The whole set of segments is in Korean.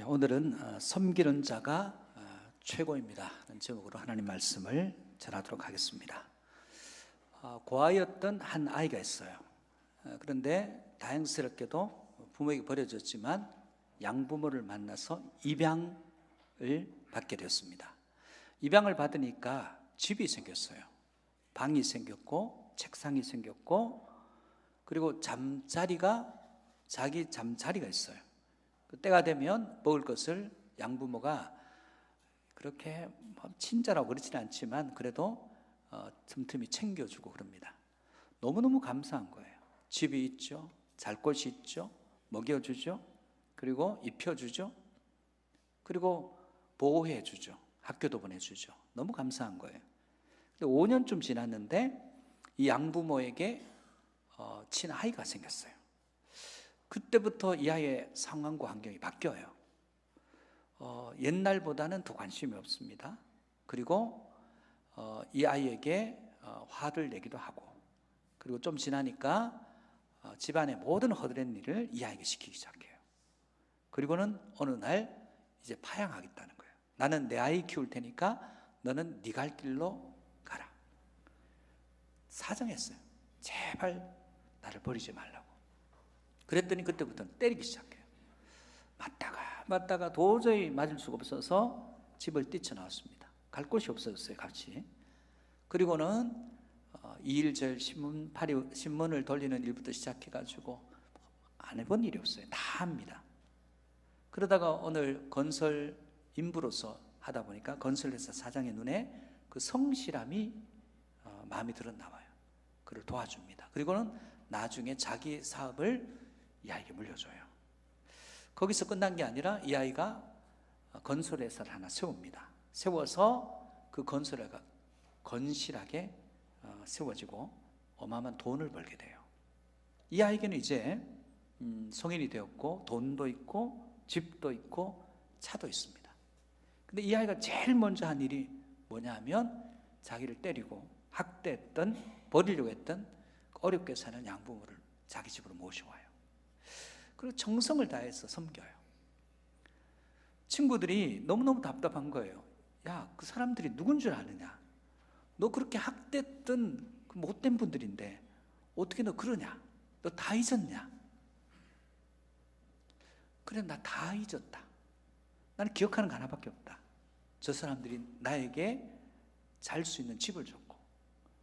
오늘은 섬기는 자가 최고입니다 라는 제목으로 하나님 말씀을 전하도록 하겠습니다. 고아였던 한 아이가 있어요. 그런데 다행스럽게도 부모에게 버려졌지만 양부모를 만나서 입양을 받게 되었습니다. 입양을 받으니까 집이 생겼어요. 방이 생겼고 책상이 생겼고, 그리고 자기 잠자리가 있어요. 때가 되면 먹을 것을 양부모가 그렇게 친절하고 그렇지는 않지만 그래도 틈틈이 챙겨주고 그럽니다. 너무너무 감사한 거예요. 집이 있죠, 잘 곳이 있죠, 먹여주죠, 그리고 입혀주죠, 그리고 보호해주죠, 학교도 보내주죠. 너무 감사한 거예요. 5년쯤 지났는데 이 양부모에게 친아이가 생겼어요. 그때부터 이 아이의 상황과 환경이 바뀌어요. 옛날보다는 더 관심이 없습니다. 그리고 이 아이에게 화를 내기도 하고, 그리고 좀 지나니까 집안의 모든 허드렛 일을 이 아이에게 시키기 시작해요. 그리고는 어느 날 이제 파양하겠다는 거예요. 나는 내 아이 키울 테니까 너는 네 갈 길로 가라. 사정했어요. 제발 나를 버리지 말라고. 그랬더니 그때부터는 때리기 시작해요. 맞다가 도저히 맞을 수가 없어서 집을 뛰쳐나왔습니다. 갈 곳이 없어졌어요, 같이. 그리고는 이일절 신문을 돌리는 일부터 시작해가지고 안 해본 일이 없어요. 다 합니다. 그러다가 오늘 건설 인부로서 하다 보니까 건설회사 사장의 눈에 그 성실함이 마음에 들었나 봐요. 그를 도와줍니다. 그리고는 나중에 자기 사업을 이 아이에게 물려줘요. 거기서 끝난 게 아니라 이 아이가 건설회사를 하나 세웁니다. 세워서 그 건설회가 건실하게 세워지고 어마어마한 돈을 벌게 돼요. 이 아이에게는 이제 성인이 되었고 돈도 있고 집도 있고 차도 있습니다. 근데 이 아이가 제일 먼저 한 일이 뭐냐 하면 자기를 때리고 학대했던, 버리려고 했던 어렵게 사는 양부모를 자기 집으로 모셔와요. 그리고 정성을 다해서 섬겨요. 친구들이 너무너무 답답한 거예요. 야, 그 사람들이 누군 줄 아느냐? 너 그렇게 학대했던 그 못된 분들인데 어떻게 너 그러냐? 너 다 잊었냐? 그래, 나 다 잊었다. 나는 기억하는 거 하나밖에 없다. 저 사람들이 나에게 잘 수 있는 집을 줬고,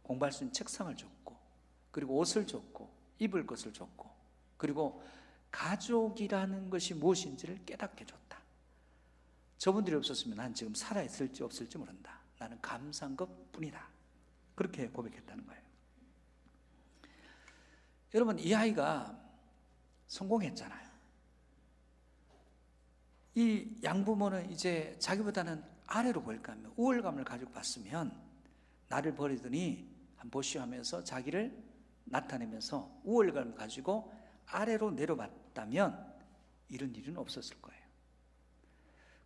공부할 수 있는 책상을 줬고, 그리고 옷을 줬고, 입을 것을 줬고, 그리고 가족이라는 것이 무엇인지를 깨닫게 줬다. 저분들이 없었으면 난 지금 살아있을지 없을지 모른다. 나는 감사한 것뿐이다. 그렇게 고백했다는 거예요. 여러분, 이 아이가 성공했잖아요. 이 양부모는 이제 자기보다는 아래로 보일까 하면 우월감을 가지고 봤으면 나를 버리더니 한번 보시오 하면서 자기를 나타내면서 우월감을 가지고 아래로 내려봤다면 이런 일은 없었을 거예요.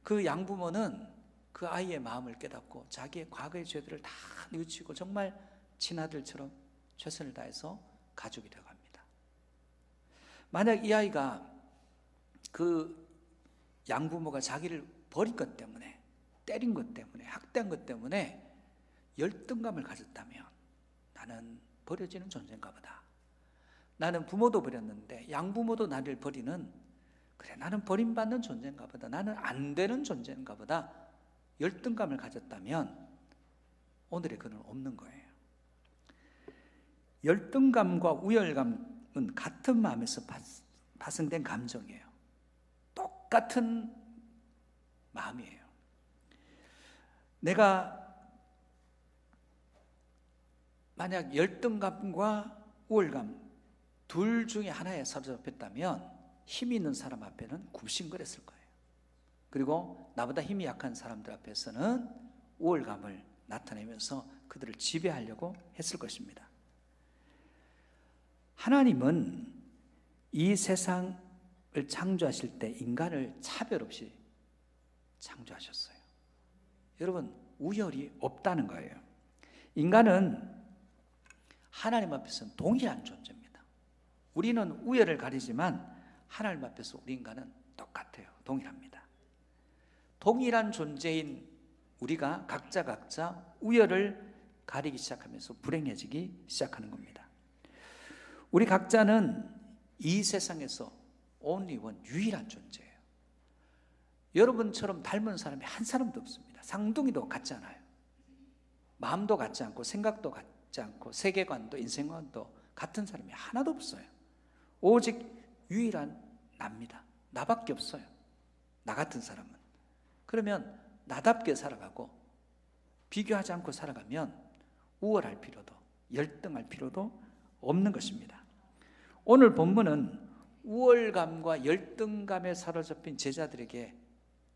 그 양부모는 그 아이의 마음을 깨닫고 자기의 과거의 죄들을 다 뉘우치고 정말 친아들처럼 최선을 다해서 가족이 되어갑니다. 만약 이 아이가 그 양부모가 자기를 버린 것 때문에, 때린 것 때문에, 학대한 것 때문에 열등감을 가졌다면 나는 버려지는 존재인가 보다. 나는 부모도 버렸는데 양부모도 나를 버리는, 그래, 나는 버림받는 존재인가 보다. 나는 안 되는 존재인가 보다. 열등감을 가졌다면 오늘의 그는 없는 거예요. 열등감과 우열감은 같은 마음에서 파생된 감정이에요. 똑같은 마음이에요. 내가 만약 열등감과 우월감 둘 중에 하나에 사로잡혔다면 힘이 있는 사람 앞에는 굽신거렸을 거예요. 그리고 나보다 힘이 약한 사람들 앞에서는 우월감을 나타내면서 그들을 지배하려고 했을 것입니다. 하나님은 이 세상을 창조하실 때 인간을 차별 없이 창조하셨어요. 여러분, 우열이 없다는 거예요. 인간은 하나님 앞에서는 동일한 존재입니다. 우리는 우열을 가리지만 하나님 앞에서 우리 인간은 똑같아요. 동일합니다. 동일한 존재인 우리가 각자 우열을 가리기 시작하면서 불행해지기 시작하는 겁니다. 우리 각자는 이 세상에서 only one, 유일한 존재예요. 여러분처럼 닮은 사람이 한 사람도 없습니다. 쌍둥이도 같지 않아요. 마음도 같지 않고 생각도 같지 않고 세계관도 인생관도 같은 사람이 하나도 없어요. 오직 유일한 나입니다. 나밖에 없어요. 나 같은 사람은. 그러면 나답게 살아가고 비교하지 않고 살아가면 우월할 필요도 열등할 필요도 없는 것입니다. 오늘 본문은 우월감과 열등감에 사로잡힌 제자들에게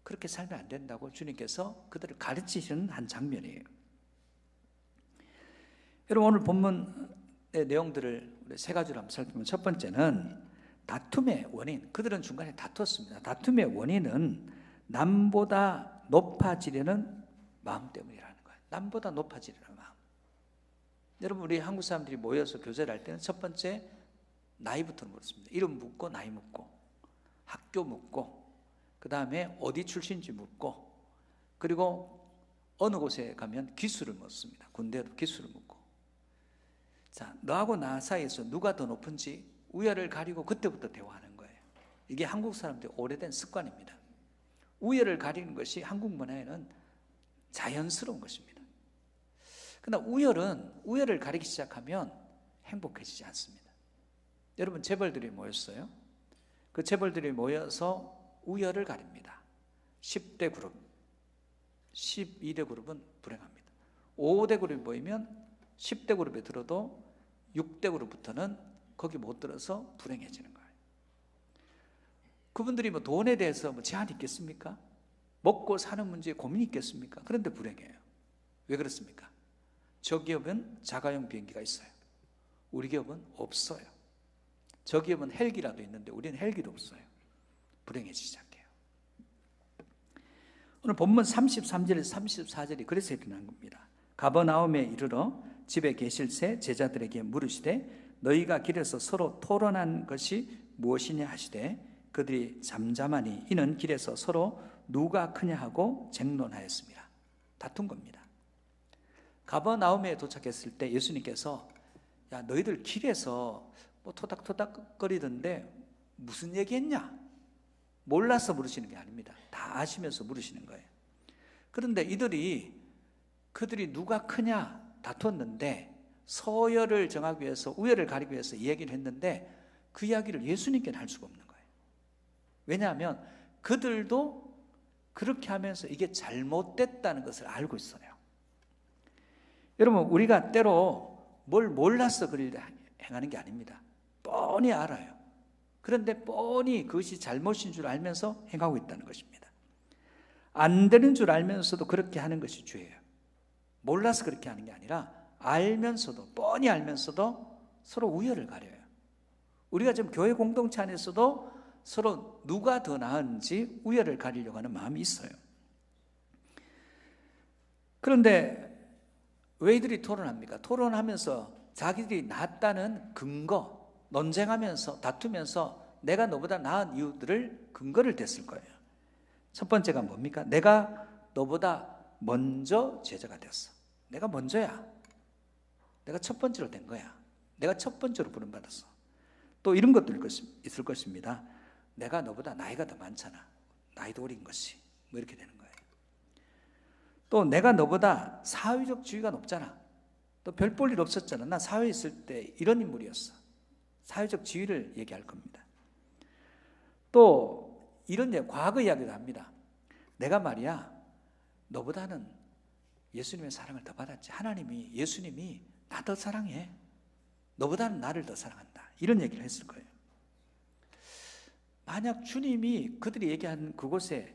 그렇게 살면 안 된다고 주님께서 그들을 가르치시는 한 장면이에요. 여러분, 오늘 본문의 내용들을 우리 세 가지로 한번 살펴보면, 첫 번째는 다툼의 원인. 그들은 중간에 다투었습니다. 다툼의 원인은 남보다 높아지려는 마음 때문이라는 거예요. 남보다 높아지려는 마음. 여러분, 우리 한국 사람들이 모여서 교제를 할 때는 첫 번째 나이부터 물었습니다. 이름 묻고 나이 묻고 학교 묻고 그 다음에 어디 출신인지 묻고 그리고 어느 곳에 가면 기수를 묻습니다. 군대도 기수를 묻고. 자, 너하고 나 사이에서 누가 더 높은지 우열을 가리고 그때부터 대화하는 거예요. 이게 한국 사람들의 오래된 습관입니다. 우열을 가리는 것이 한국 문화에는 자연스러운 것입니다. 그러나 우열을 가리기 시작하면 행복해지지 않습니다. 여러분, 재벌들이 모였어요. 그 재벌들이 모여서 우열을 가립니다. 10대 그룹, 12대 그룹은 불행합니다. 5대 그룹이 모이면 10대 그룹에 들어도 6대 그룹부터는 거기 못 들어서 불행해지는 거예요. 그분들이 뭐 돈에 대해서 뭐 제한이 있겠습니까? 먹고 사는 문제에 고민이 있겠습니까? 그런데 불행해요. 왜 그렇습니까? 저 기업은 자가용 비행기가 있어요. 우리 기업은 없어요. 저 기업은 헬기라도 있는데 우리는 헬기도 없어요. 불행해지기 시작해요. 오늘 본문 33절에서 34절이 그래서 일어난 겁니다. 가버나움에 이르러 집에 계실 새 제자들에게 물으시되 너희가 길에서 서로 토론한 것이 무엇이냐 하시되 그들이 잠잠하니 이는 길에서 서로 누가 크냐 하고 쟁론하였습니다. 다툰 겁니다. 가버나움에 도착했을 때 예수님께서 야, 너희들 길에서 뭐 토닥토닥거리던데 무슨 얘기했냐? 몰라서 물으시는 게 아닙니다. 다 아시면서 물으시는 거예요. 그런데 그들이 누가 크냐 다투었는데 서열을 정하기 위해서 우열을 가리기 위해서 이야기를 했는데 그 이야기를 예수님께는 할 수가 없는 거예요. 왜냐하면 그들도 그렇게 하면서 이게 잘못됐다는 것을 알고 있어요. 여러분, 우리가 때로 뭘 몰라서 그를 행하는 게 아닙니다. 뻔히 알아요. 그런데 뻔히 그것이 잘못인 줄 알면서 행하고 있다는 것입니다. 안 되는 줄 알면서도 그렇게 하는 것이 죄예요. 몰라서 그렇게 하는 게 아니라 알면서도, 뻔히 알면서도 서로 우열을 가려요. 우리가 지금 교회 공동체 안에서도 서로 누가 더 나은지 우열을 가리려고 하는 마음이 있어요. 그런데 왜 이들이 토론합니까? 토론하면서 자기들이 낫다는 근거, 논쟁하면서 다투면서 내가 너보다 나은 이유들을 근거를 댔을 거예요. 첫 번째가 뭡니까? 내가 너보다 먼저 제자가 됐어. 내가 먼저야. 내가 첫 번째로 된 거야. 내가 첫 번째로 부름받았어. 또 이런 것도 있을 것입니다. 내가 너보다 나이가 더 많잖아. 나이도 어린 것이. 뭐 이렇게 되는 거예요. 또 내가 너보다 사회적 지위가 높잖아. 또 별 볼 일 없었잖아. 나 사회에 있을 때 이런 인물이었어. 사회적 지위를 얘기할 겁니다. 또 이런 과거 이야기도 합니다. 내가 말이야 너보다는 예수님의 사랑을 더 받았지. 예수님이 나 더 사랑해. 너보다는 나를 더 사랑한다. 이런 얘기를 했을 거예요. 만약 주님이 그들이 얘기한 그곳에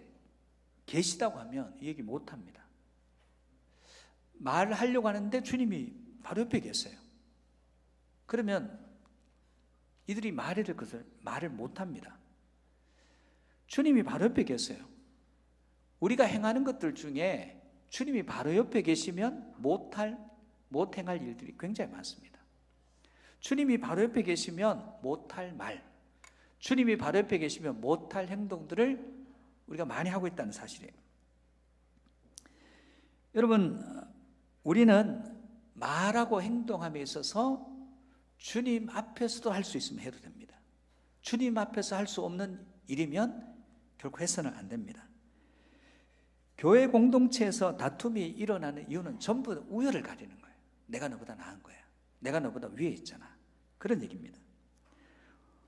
계시다고 하면 이 얘기 못합니다. 말을 하려고 하는데 주님이 바로 옆에 계세요. 그러면 이들이 말해야 될 것을 말을 못합니다. 주님이 바로 옆에 계세요. 우리가 행하는 것들 중에 주님이 바로 옆에 계시면 못 행할 일들이 굉장히 많습니다. 주님이 바로 옆에 계시면 못할 말, 주님이 바로 옆에 계시면 못할 행동들을 우리가 많이 하고 있다는 사실이에요. 여러분, 우리는 말하고 행동함에 있어서 주님 앞에서도 할 수 있으면 해도 됩니다. 주님 앞에서 할 수 없는 일이면 결코 해서는 안 됩니다. 교회 공동체에서 다툼이 일어나는 이유는 전부 우열을 가리는 거예요. 내가 너보다 나은 거야. 내가 너보다 위에 있잖아. 그런 얘기입니다.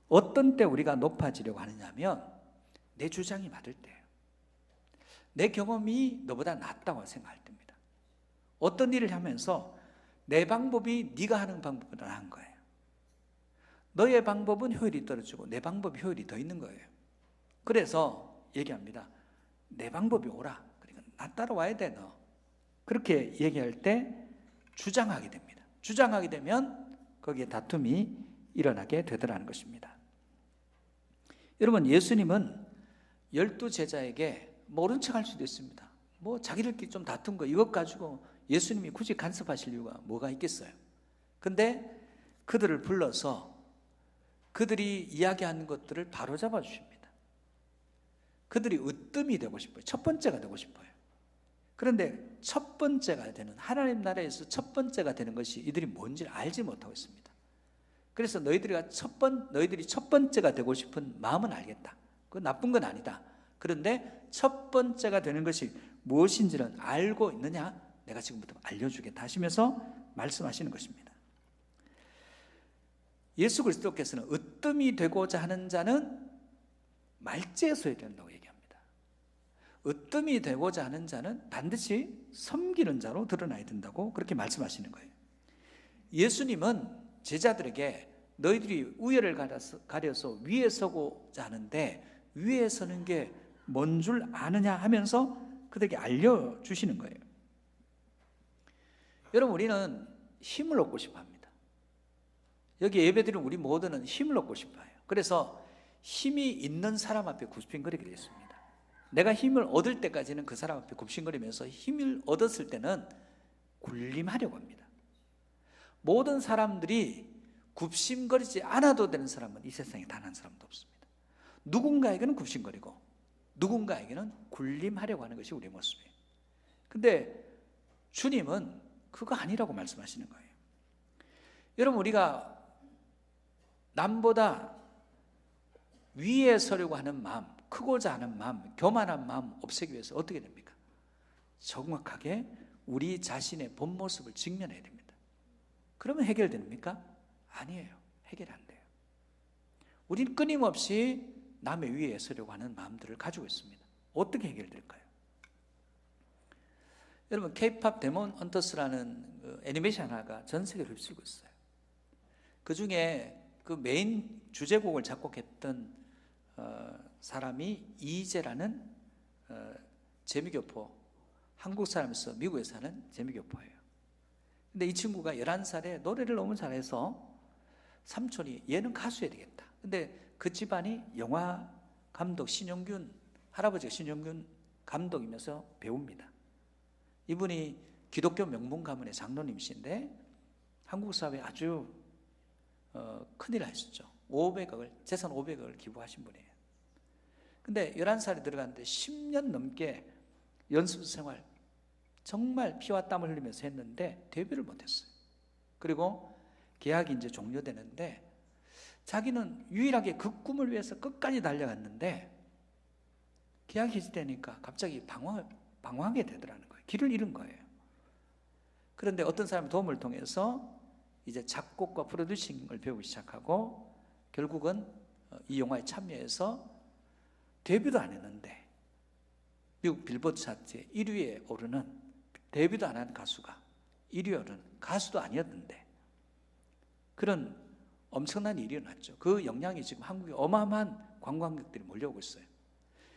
어떤 때 우리가 높아지려고 하느냐면 내 주장이 맞을 때예요. 내 경험이 너보다 낫다고 생각할 때입니다. 어떤 일을 하면서 내 방법이 네가 하는 방법보다 나은 거예요. 너의 방법은 효율이 떨어지고 내 방법이 효율이 더 있는 거예요. 그래서 얘기합니다. 내 방법이 옳아. 그러니까 나 따라와야 돼 너. 그렇게 얘기할 때 주장하게 됩니다. 주장하게 되면 거기에 다툼이 일어나게 되더라는 것입니다. 여러분, 예수님은 12제자에게 모른 척 할 수도 있습니다. 뭐 자기들끼리 좀 다툰 거 이것 가지고 예수님이 굳이 간섭하실 이유가 뭐가 있겠어요? 근데 그들을 불러서 그들이 이야기하는 것들을 바로잡아 주십니다. 그들이 으뜸이 되고 싶어요. 첫 번째가 되고 싶어요. 그런데 첫 번째가 되는, 하나님 나라에서 첫 번째가 되는 것이 이들이 뭔지를 알지 못하고 있습니다. 그래서 너희들이 첫 번째가 되고 싶은 마음은 알겠다. 그건 나쁜 건 아니다. 그런데 첫 번째가 되는 것이 무엇인지는 알고 있느냐? 내가 지금부터 알려주겠다 하시면서 말씀하시는 것입니다. 예수 그리스도께서는 으뜸이 되고자 하는 자는 말재에 된다고 얘기합니다. 으뜸이 되고자 하는 자는 반드시 섬기는 자로 드러나야 된다고 그렇게 말씀하시는 거예요. 예수님은 제자들에게 너희들이 우열을 가려서 위에 서고자 하는데 위에 서는 게 뭔 줄 아느냐 하면서 그들에게 알려주시는 거예요. 여러분, 우리는 힘을 얻고 싶어 합니다. 여기 예배드리는 우리 모두는 힘을 얻고 싶어요. 그래서 힘이 있는 사람 앞에 굽신거리게 되어 있습니다. 내가 힘을 얻을 때까지는 그 사람 앞에 굽신거리면서 힘을 얻었을 때는 군림하려고 합니다. 모든 사람들이 굽신거리지 않아도 되는 사람은 이 세상에 단 한 사람도 없습니다. 누군가에게는 굽신거리고 누군가에게는 군림하려고 하는 것이 우리의 모습이에요. 근데 주님은 그거 아니라고 말씀하시는 거예요. 여러분, 우리가 남보다 위에 서려고 하는 마음, 크고자 하는 마음, 교만한 마음 없애기 위해서 어떻게 됩니까? 정확하게 우리 자신의 본 모습을 직면해야 됩니다. 그러면 해결됩니까? 아니에요. 해결 안 돼요. 우리는 끊임없이 남의 위에 서려고 하는 마음들을 가지고 있습니다. 어떻게 해결될까요? 여러분, K-팝 데몬 헌터스라는 그 애니메이션 하나가 전 세계를 휩쓸고 있어요. 그 중에 그 메인 주제곡을 작곡했던 사람이 이희재라는 재미교포, 한국 사람에서 미국에 사는 재미교포예요. 근데 이 친구가 11살에 노래를 너무 잘해서 삼촌이 얘는 가수해야 되겠다. 근데 그 집안이 영화 감독 신용균, 할아버지가 신용균 감독이면서 배우입니다. 이분이 기독교 명문 가문의 장로님이신데 한국 사회에 아주 큰일 하셨죠. 500억을, 재산 500억을 기부하신 분이에요. 근데 11살에 들어갔는데 10년 넘게 연습 생활 정말 피와 땀을 흘리면서 했는데 데뷔를 못했어요. 그리고 계약이 이제 종료되는데 자기는 유일하게 그 꿈을 위해서 끝까지 달려갔는데 계약이 해지되니까 갑자기 방황하게 되더라는 거예요. 길을 잃은 거예요. 그런데 어떤 사람의 도움을 통해서 이제 작곡과 프로듀싱을 배우기 시작하고 결국은 이 영화에 참여해서 데뷔도 안 했는데 미국 빌보드 차트에 1위에 오르는, 데뷔도 안 한 가수가 1위에 오르는, 가수도 아니었는데 그런 엄청난 일이 일어났죠. 그 영향이 지금 한국에 어마어마한 관광객들이 몰려오고 있어요.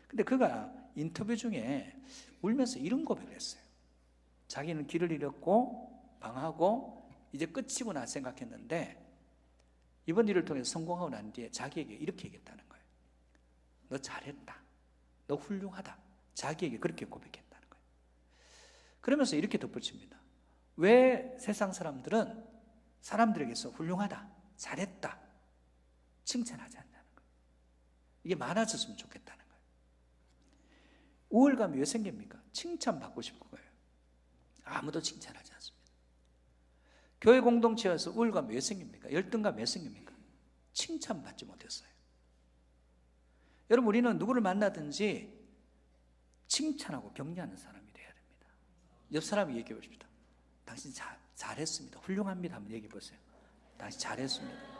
근데 그가 인터뷰 중에 울면서 이런 고백을 했어요. 자기는 길을 잃었고 방하고 이제 끝이구나 생각했는데 이번 일을 통해서 성공하고 난 뒤에 자기에게 이렇게 얘기했다는 거예요. 너 잘했다. 너 훌륭하다. 자기에게 그렇게 고백했다는 거예요. 그러면서 이렇게 덧붙입니다. 왜 세상 사람들은 사람들에게서 훌륭하다, 잘했다 칭찬하지 않냐는 거예요. 이게 많아졌으면 좋겠다는 거예요. 우월감이 왜 생깁니까? 칭찬받고 싶은 거예요. 아무도 칭찬하지 않습니다. 교회 공동체에서 우울감 왜 생깁니까? 열등감 왜 생깁니까? 칭찬받지 못했어요. 여러분, 우리는 누구를 만나든지 칭찬하고 격려하는 사람이 돼야 됩니다. 옆 사람이 얘기해 보십시다. 당신 잘했습니다. 훌륭합니다. 한번 얘기해 보세요. 당신 잘했습니다.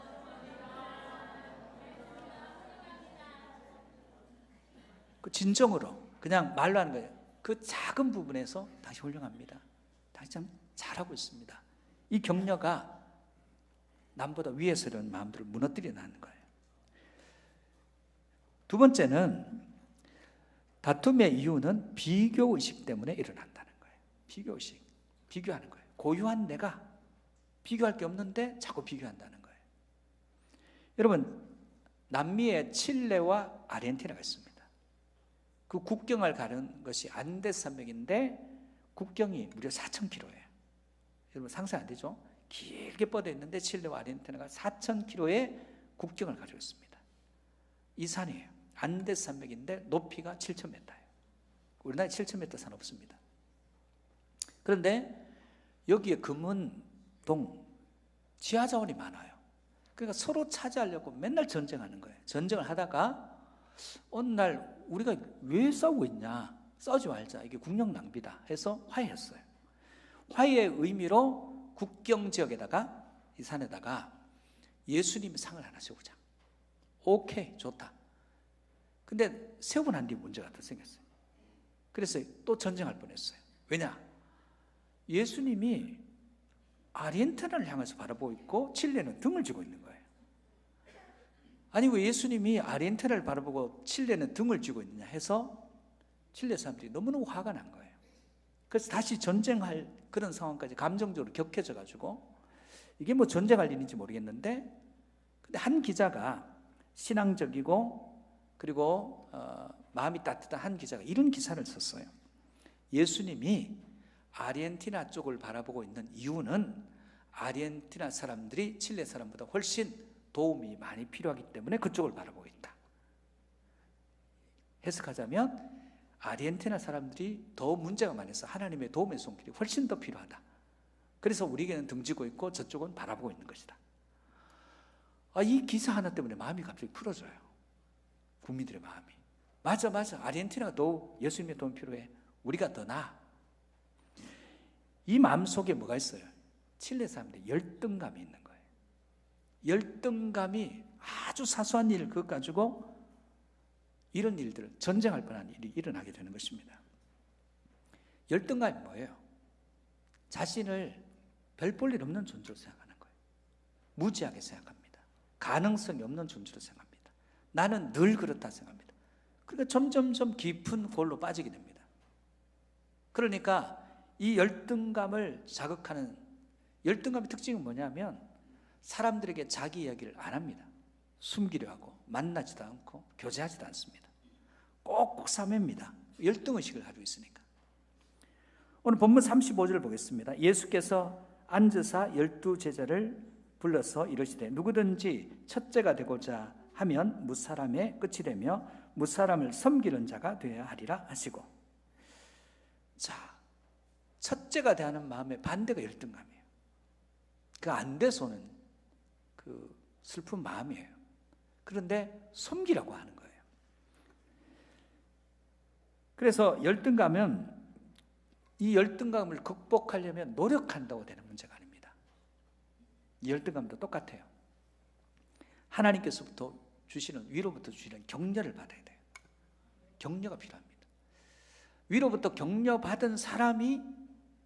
그 진정으로 그냥 말로 하는 거예요. 그 작은 부분에서 당신 훌륭합니다. 당신 참 잘하고 있습니다. 이 격려가 남보다 위에서 이런 마음들을 무너뜨리는 거예요. 두 번째는 다툼의 이유는 비교의식 때문에 일어난다는 거예요. 비교의식, 비교하는 거예요. 고유한 내가 비교할 게 없는데 자꾸 비교한다는 거예요. 여러분, 남미에 칠레와 아르헨티나가 있습니다. 그 국경을 가는 것이 안데스 산맥인데 국경이 무려 4,000km예요. 여러분 상상 안 되죠? 길게 뻗어 있는데 칠레와 아르헨티나가 4,000km의 국경을 가지고 있습니다. 이 산이에요. 안데스 산맥인데 높이가 7,000m예요. 우리나라에 7,000m 산 없습니다. 그런데 여기에 금은동 지하자원이 많아요. 그러니까 서로 차지하려고 맨날 전쟁하는 거예요. 전쟁을 하다가 어느 날 우리가 왜 싸우고 있냐, 싸우지 말자, 이게 국력 낭비다 해서 화해했어요. 화해의 의미로 국경지역에다가 이 산에다가 예수님이 상을 하나 세우자. 오케이, 좋다. 근데 세우고 난 뒤에 문제가 더 생겼어요. 그래서 또 전쟁할 뻔했어요. 왜냐? 예수님이 아르헨티나를 향해서 바라보고 있고 칠레는 등을 쥐고 있는 거예요. 아니 왜 예수님이 아르헨티나를 바라보고 칠레는 등을 쥐고 있느냐 해서 칠레 사람들이 너무너무 화가 난 거예요. 그래서 다시 전쟁할 그런 상황까지 감정적으로 격해져 가지고 이게 뭐 전쟁할 일인지 모르겠는데, 근데 한 기자가 신앙적이고 그리고 마음이 따뜻한 한 기자가 이런 기사를 썼어요. 예수님이 아르헨티나 쪽을 바라보고 있는 이유는 아르헨티나 사람들이 칠레 사람보다 훨씬 도움이 많이 필요하기 때문에 그쪽을 바라보고 있다. 해석하자면 아르헨티나 사람들이 더 문제가 많아서 하나님의 도움의 손길이 훨씬 더 필요하다. 그래서 우리에게는 등지고 있고 저쪽은 바라보고 있는 것이다. 이 기사 하나 때문에 마음이 갑자기 풀어져요. 국민들의 마음이. 맞아. 아르헨티나가 더 예수님의 도움이 필요해. 우리가 더 나아. 이 마음속에 뭐가 있어요? 칠레 사람들의 열등감이 있는 거예요. 열등감이 아주 사소한 일 그것 가지고 이런 일들, 전쟁할 뻔한 일이 일어나게 되는 것입니다. 열등감이 뭐예요? 자신을 별 볼 일 없는 존재로 생각하는 거예요. 무지하게 생각합니다. 가능성이 없는 존재로 생각합니다. 나는 늘 그렇다 생각합니다. 그러니까 점점점 깊은 골로 빠지게 됩니다. 그러니까 이 열등감을 자극하는, 열등감의 특징은 뭐냐면 사람들에게 자기 이야기를 안 합니다. 숨기려 하고 만나지도 않고 교제하지도 않습니다. 꼭꼭 사매입니다. 열등의식을 가지고 있으니까. 오늘 본문 35절을 보겠습니다. 예수께서 앉으사 12제자를 불러서 이르시되 누구든지 첫째가 되고자 하면 무사람의 끝이 되며 무사람을 섬기는 자가 되어야 하리라 하시고, 자, 첫째가 대하는 마음의 반대가 열등감이에요. 그 안 돼서는 그 슬픈 마음이에요. 그런데 섬기라고 하는 거예요. 그래서 열등감은 이 열등감을 극복하려면 노력한다고 되는 문제가 아닙니다. 이 열등감도 똑같아요. 하나님께서부터 주시는, 위로부터 주시는 격려를 받아야 돼요. 격려가 필요합니다. 위로부터 격려받은 사람이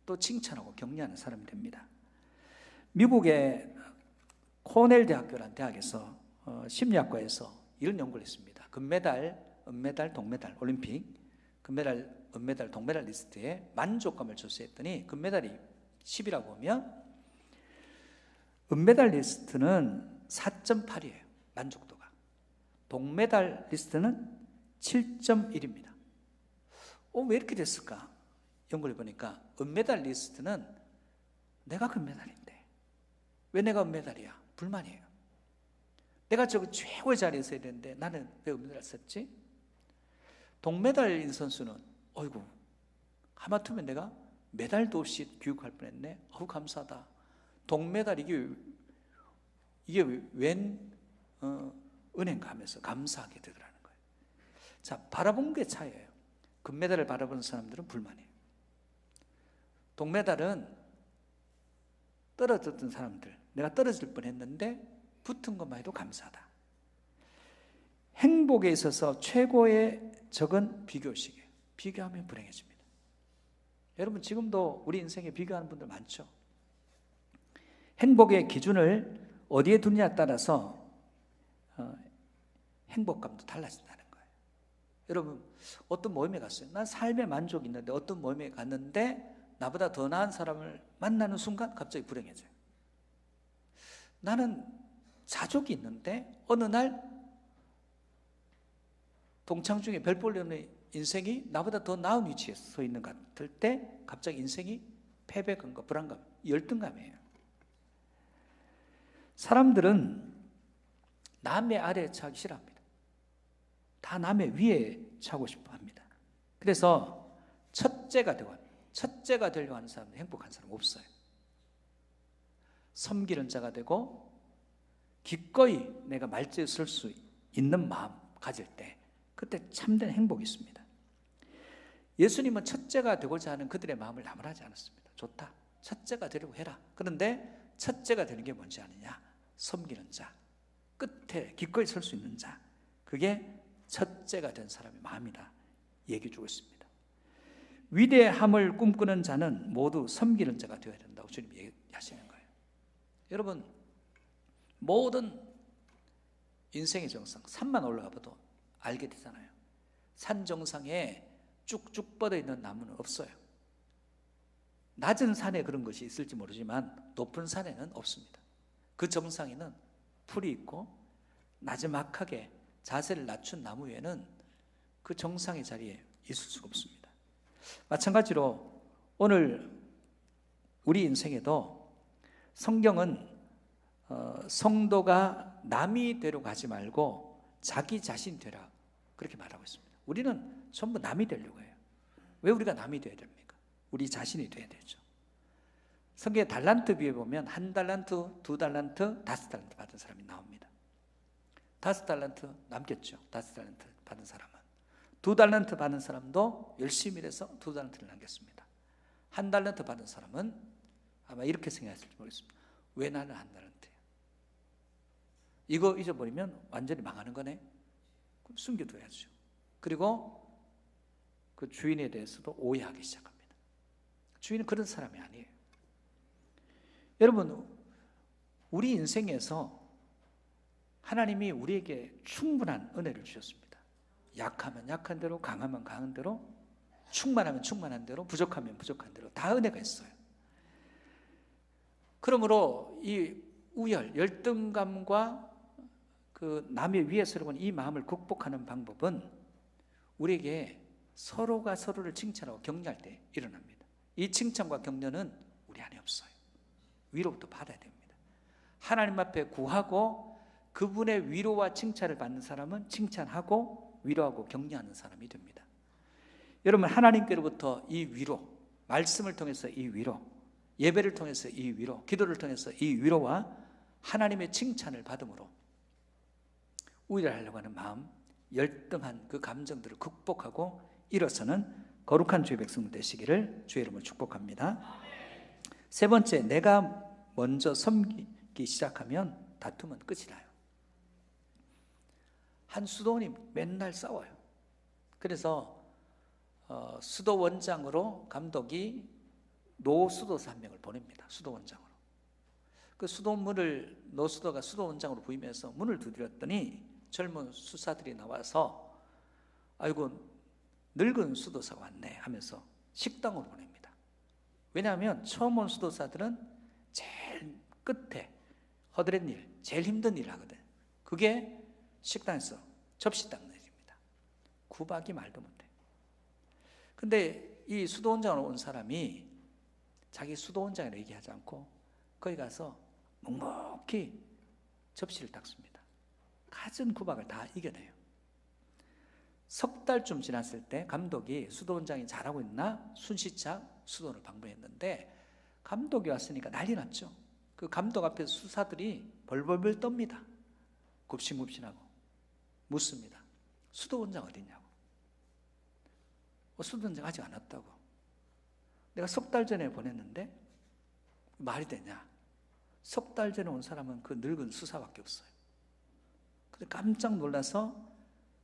또 칭찬하고 격려하는 사람이 됩니다. 미국의 코넬 대학교라는 대학에서 심리학과에서 이런 연구를 했습니다. 금메달, 은메달, 동메달, 올림픽 금메달, 은메달, 동메달 리스트에 만족감을 조사했더니 금메달이 10이라고 하면 은메달 리스트는 4.8이에요. 만족도가. 동메달 리스트는 7.1입니다. 왜 이렇게 됐을까? 연구를 해보니까 은메달 리스트는 내가 금메달인데 왜 내가 은메달이야? 불만이에요. 내가 저거 최고의 자리에 서야 되는데 나는 왜 은메달을 썼지? 동메달인 선수는 어이구, 하마터면 내가 메달도 없이 교육할 뻔했네. 어우 감사하다. 동메달 이게 웬 은행가 하면서 감사하게 되더라는 거예요. 자, 바라본 게 차이예요. 금메달을 바라보는 사람들은 불만이에요. 동메달은 떨어졌던 사람들, 내가 떨어질 뻔했는데 붙은 것만 해도 감사하다. 행복에 있어서 최고의 적은 비교식이에요. 비교하면 불행해집니다. 여러분 지금도 우리 인생에 비교하는 분들 많죠. 행복의 기준을 어디에 두느냐에 따라서 행복감도 달라진다는 거예요. 여러분 어떤 모임에 갔어요. 난 삶에 만족이 있는데 어떤 모임에 갔는데 나보다 더 나은 사람을 만나는 순간 갑자기 불행해져요. 나는 자족이 있는데 어느 날 동창 중에 별 볼려는 인생이 나보다 더 나은 위치에 서 있는 것 같을 때 갑자기 인생이 패배감과 불안감, 열등감이에요. 사람들은 남의 아래에 차기 싫어합니다. 다 남의 위에 차고 싶어 합니다. 그래서 첫째가 되려고 하는 사람은 행복한 사람 없어요. 섬기는 자가 되고 기꺼이 내가 말지에 설 수 있는 마음 가질 때 그때 참된 행복이 있습니다. 예수님은 첫째가 되고자 하는 그들의 마음을 나무라지 않았습니다. 좋다. 첫째가 되려고 해라. 그런데 첫째가 되는 게 뭔지 아느냐? 섬기는 자, 끝에 기꺼이 설 수 있는 자, 그게 첫째가 된 사람의 마음이다 얘기해 주고 있습니다. 위대함을 꿈꾸는 자는 모두 섬기는 자가 되어야 된다고 주님 얘기하시는 거예요. 여러분 모든 인생의 정상, 산만 올라가 봐도 알게 되잖아요. 산 정상에 쭉쭉 뻗어 있는 나무는 없어요. 낮은 산에 그런 것이 있을지 모르지만 높은 산에는 없습니다. 그 정상에는 풀이 있고 나지막하게 자세를 낮춘 나무 위에는 그 정상의 자리에 있을 수가 없습니다. 마찬가지로 오늘 우리 인생에도 성경은 성도가 남이 되려고 하지 말고 자기 자신 되라 그렇게 말하고 있습니다. 우리는 전부 남이 되려고 해요. 왜 우리가 남이 되어야 됩니까? 우리 자신이 되어야 되죠. 성경의 달란트 비유에 보면 1달란트, 2달란트, 5달란트 받은 사람이 나옵니다. 5달란트 남겼죠. 5달란트 받은 사람은. 2달란트 받은 사람도 열심히 일해서 2달란트를 남겼습니다. 1달란트 받은 사람은 아마 이렇게 생각했을지 모르겠습니다. 왜 나는 1달란트야? 이거 잊어버리면 완전히 망하는 거네. 그럼 숨겨둬야죠. 그리고 그 주인에 대해서도 오해하기 시작합니다. 주인은 그런 사람이 아니에요. 여러분 우리 인생에서 하나님이 우리에게 충분한 은혜를 주셨습니다. 약하면 약한 대로, 강하면 강한 대로, 충만하면 충만한 대로, 부족하면 부족한 대로 다 은혜가 있어요. 그러므로 이 우열, 열등감과 그 남의 위에 서려고 이 마음을 극복하는 방법은 우리에게 서로가 서로를 칭찬하고 격려할 때 일어납니다. 이 칭찬과 격려는 우리 안에 없어요. 위로부터 받아야 됩니다. 하나님 앞에 구하고 그분의 위로와 칭찬을 받는 사람은 칭찬하고 위로하고 격려하는 사람이 됩니다. 여러분 하나님께로부터 이 위로, 말씀을 통해서 이 위로, 예배를 통해서 이 위로, 기도를 통해서 이 위로와 하나님의 칭찬을 받음으로 우월하려고 하는 마음, 열등한 그 감정들을 극복하고 일어서는 거룩한 주의 백성 되시기를 주의 이름으로 축복합니다. 세 번째, 내가 먼저 섬기기 시작하면 다툼은 끝이 나요. 한 수도원이 맨날 싸워요. 그래서 수도원장으로 감독이 노수도사 한 명을 보냅니다. 수도원장으로. 그 수도문을 노수도가 수도원장으로 부임해서 문을 두드렸더니 젊은 수사들이 나와서 아이고 늙은 수도사가 왔네 하면서 식당으로 보냅니다. 왜냐하면 처음 온 수도사들은 제일 끝에 허드렛 일, 제일 힘든 일을 하거든. 그게 식당에서 접시 닦는 일입니다. 구박이 말도 못해. 근데 이 수도원장으로 온 사람이 자기 수도원장이라고 얘기하지 않고 거기 가서 묵묵히 접시를 닦습니다. 갖은 구박을 다 이겨내요. 석 달쯤 지났을 때 감독이 수도원장이 잘하고 있나 순시착 수도원을 방문했는데 감독이 왔으니까 난리 났죠. 그 감독 앞에서 수사들이 벌벌벌 떱니다. 굽신굽신하고 묻습니다. 수도원장 어딨냐고. 수도원장 아직 안 왔다고. 내가 석 달 전에 보냈는데 말이 되냐. 석 달 전에 온 사람은 그 늙은 수사밖에 없어요. 근데 깜짝 놀라서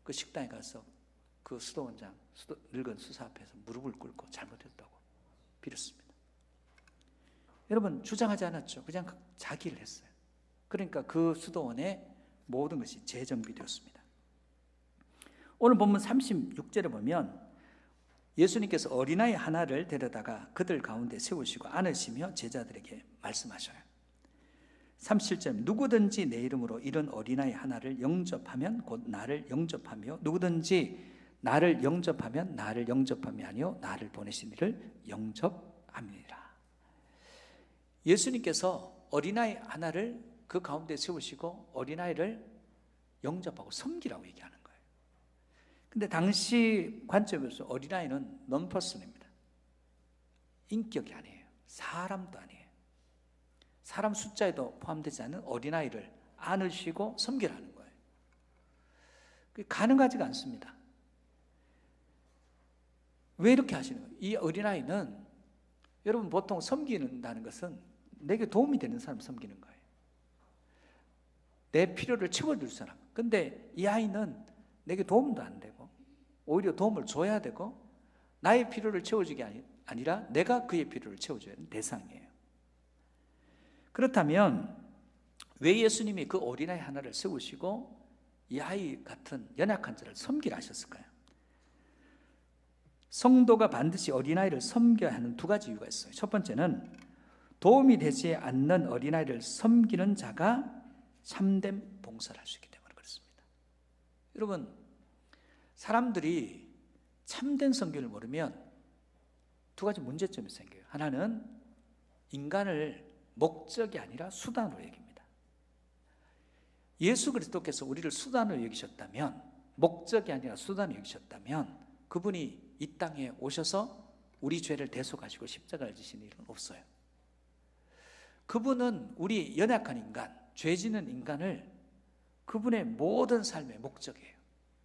그 식당에 가서 그 수도원장, 늙은 수사 앞에서 무릎을 꿇고 잘못했다고 빌었습니다. 여러분 주장하지 않았죠. 그냥 자기 일을 했어요. 그러니까 그 수도원의 모든 것이 재정비되었습니다. 오늘 본문 36절에 보면 예수님께서 어린아이 하나를 데려다가 그들 가운데 세우시고 안으시며 제자들에게 말씀하셔요. 37절 누구든지 내 이름으로 이런 어린아이 하나를 영접하면 곧 나를 영접하며 누구든지 나를 영접하면 나를 영접함이 아니요 나를 보내신 이를 영접함이니라. 예수님께서 어린아이 하나를 그 가운데 세우시고 어린아이를 영접하고 섬기라고 얘기하는 거예요. 근데 당시 관점에서 어린아이는 논퍼슨입니다. 인격이 아니에요. 사람도 아니에요. 사람 숫자에도 포함되지 않은 어린아이를 안으시고 섬기라는 거예요. 그게 가능하지가 않습니다. 왜 이렇게 하시는 거예요? 이 어린아이는 여러분 보통 섬기는다는 것은 내게 도움이 되는 사람 섬기는 거예요. 내 필요를 채워줄 사람. 근데 이 아이는 내게 도움도 안 되고 오히려 도움을 줘야 되고 나의 필요를 채워주기 아니라 내가 그의 필요를 채워줘야 하는 대상이에요. 그렇다면 왜 예수님이 그 어린아이 하나를 세우시고 이 아이 같은 연약한 자를 섬기라 하셨을까요? 성도가 반드시 어린아이를 섬겨야 하는 두 가지 이유가 있어요. 첫 번째는 도움이 되지 않는 어린아이를 섬기는 자가 참된 봉사를 할 수 있기 때문에 그렇습니다. 여러분 사람들이 참된 선교를 모르면 두 가지 문제점이 생겨요. 하나는 인간을 목적이 아니라 수단으로 여깁니다. 예수 그리스도께서 우리를 수단으로 여기셨다면 목적이 아니라 수단으로 여기셨다면 그분이 이 땅에 오셔서 우리 죄를 대속하시고 십자가를 지신 일은 없어요. 그분은 우리 연약한 인간, 죄 지는 인간을 그분의 모든 삶의 목적이에요.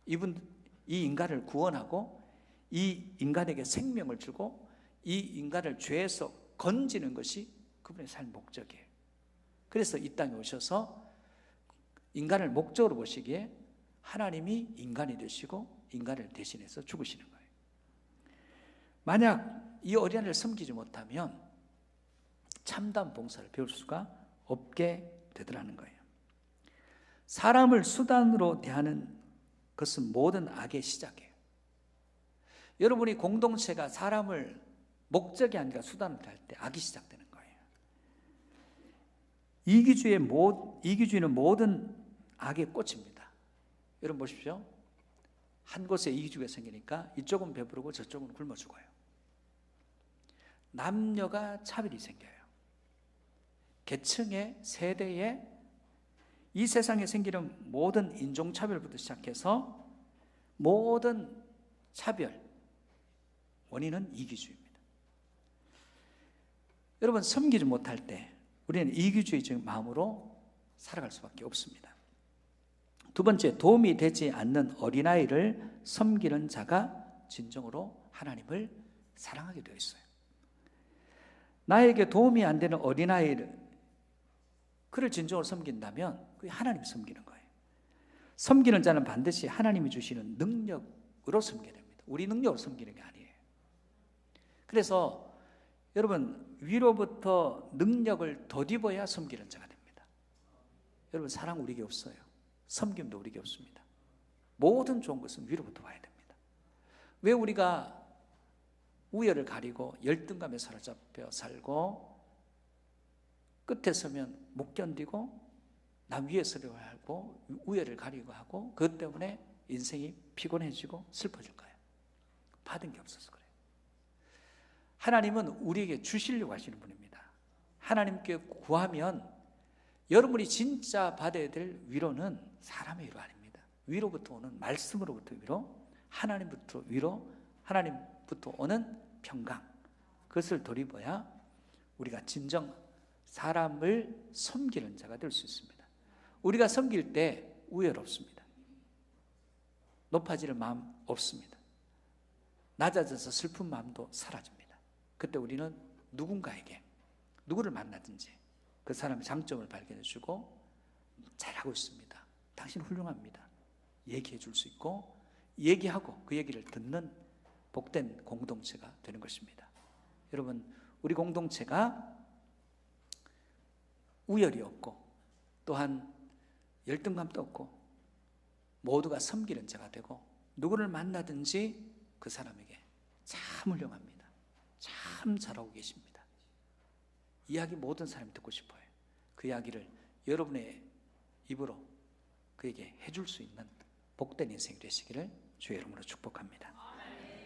이 인간을 구원하고 이 인간에게 생명을 주고 이 인간을 죄에서 건지는 것이 그분의 삶 목적이에요. 그래서 이 땅에 오셔서 인간을 목적으로 보시기에 하나님이 인간이 되시고 인간을 대신해서 죽으시는 거예요. 만약 이 어린아이를 섬기지 못하면 참다운 봉사를 배울 수가 없게 되더라는 거예요. 사람을 수단으로 대하는 것은 모든 악의 시작이에요. 여러분이 공동체가 사람을 목적이 아니라 수단으로 대할 때 악이 시작되는 거예요. 이기주의는 모든 악의 꽃입니다. 여러분 보십시오. 한 곳에 이기주의가 생기니까 이쪽은 배부르고 저쪽은 굶어 죽어요. 남녀가 차별이 생겨요. 계층의 세대에 이 세상에 생기는 모든 인종차별부터 시작해서 모든 차별 원인은 이기주의입니다. 여러분 섬기지 못할 때 우리는 이기주의적인 마음으로 살아갈 수밖에 없습니다. 두 번째, 도움이 되지 않는 어린아이를 섬기는 자가 진정으로 하나님을 사랑하게 되어 있어요. 나에게 도움이 안 되는 어린아이를 그를 진정으로 섬긴다면 그게 하나님이 섬기는 거예요. 섬기는 자는 반드시 하나님이 주시는 능력으로 섬겨야 됩니다. 우리 능력으로 섬기는 게 아니에요. 그래서 여러분 위로부터 능력을 덧입어야 섬기는 자가 됩니다. 여러분 사랑 우리에게 없어요. 섬김도 우리에게 없습니다. 모든 좋은 것은 위로부터 와야 됩니다. 왜 우리가 우열을 가리고 열등감에 사로잡혀 살고 끝에 서면 못 견디고 남 위에 서려야 하고 우열을 가리고 하고 그것 때문에 인생이 피곤해지고 슬퍼질까요? 받은 게 없어서 그래요. 하나님은 우리에게 주시려고 하시는 분입니다. 하나님께 구하면 여러분이 진짜 받아야 될 위로는 사람의 위로 아닙니다. 위로부터 오는 말씀으로부터 위로, 하나님부터 위로, 하나님부터 오는 평강, 그것을 돌입어야 우리가 진정 사람을 섬기는 자가 될 수 있습니다. 우리가 섬길 때 우열 없습니다. 높아질 마음 없습니다. 낮아져서 슬픈 마음도 사라집니다. 그때 우리는 누군가에게, 누구를 만나든지 그 사람의 장점을 발견해 주고, 잘하고 있습니다, 당신 훌륭합니다, 얘기해 줄 수 있고, 얘기하고 그 얘기를 듣는 복된 공동체가 되는 것입니다. 여러분, 우리 공동체가 우열이 없고 또한 열등감도 없고 모두가 섬기는 자가 되고, 누구를 만나든지 그 사람에게 참 훌륭합니다, 참 잘하고 계십니다, 이야기 모든 사람이 듣고 싶어요. 그 이야기를 여러분의 입으로 그에게 해줄 수 있는 복된 인생이 되시기를 주의 이름으로 축복합니다.